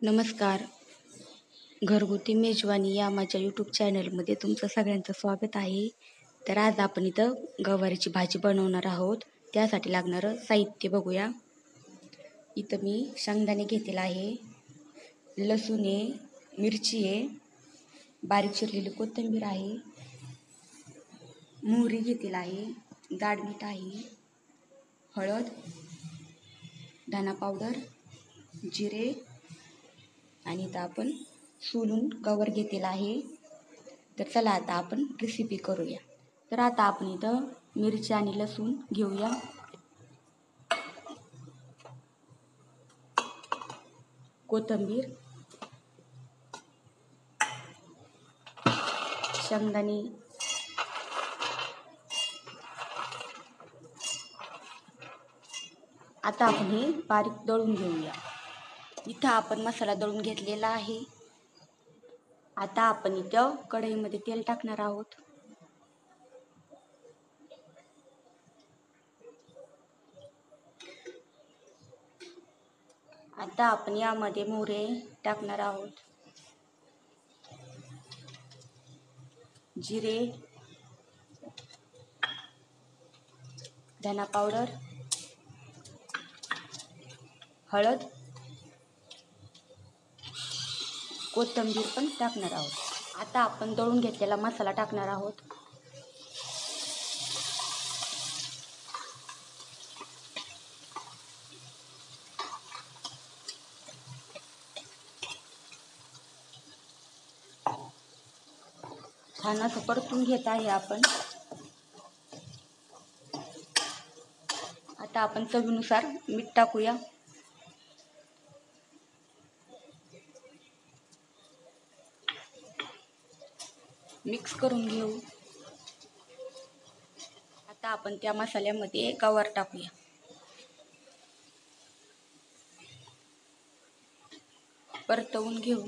नमस्कार. घरगुती मेजवानी या माझ्या यूट्यूब चॅनलमध्ये तुमचं सगळ्यांचं स्वागत आहे. तर आज आपण इथं गवारीची भाजी बनवणार आहोत. त्यासाठी लागणारं साहित्य बघूया. इथं मी शेंगदाणे घेतलेला आहे, लसूण आहे, मिरची आहे, बारीक चिरलेली कोथिंबीर आहे, मोहरी घेतलेला आहे, जाड मीठ आहे, हळद, धना पावडर, जिरे आणि इथं आपण सोलून कवर घेतलेला आहे. तर चला आता आपण रेसिपी करूया. तर आता आपण इथं मिरची आणि लसूण घेऊया. कोथिंबीर, शेंगदाणे, आता आपण हे बारीक दळून घेऊया. इथं आपण मसाला दळून घेतलेला आहे. आता आपण इथं कढईमध्ये तेल टाकणार आहोत. आता आपण यामध्ये मोहरी टाकणार आहोत, जिरे, धना पावडर, हळद, कोथिंबीर पण टाकणार आहोत. आता आपण दळून घेतलेला मसाला टाकणार आहोत. छान असं परतून घेत आहे आपण. आता आपण चवीनुसार मीठ टाकूया. मिक्स करून घेऊ. आता आपण त्या मसाल्यामध्ये गवार टाकूया. परतवून घेऊ.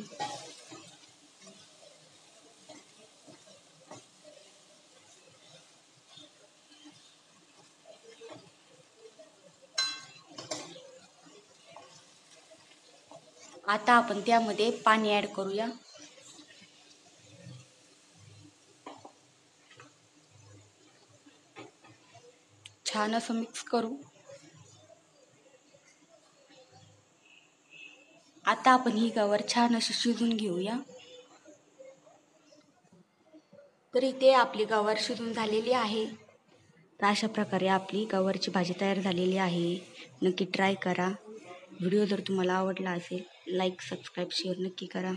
आता आपण त्यामध्ये पाणी ऍड करूया. छान असं मिक्स करू. आता आपण ही गवार छान अशी शिजून घेऊया. तर इथे आपली गवार शिजून झालेली आहे. तर अशा प्रकारे आपली गवारची भाजी तयार झालेली आहे. नक्की ट्राय करा. व्हिडिओ जर तुम्हाला आवडला असेल, लाईक, सबस्क्राईब, शेअर नक्की करा.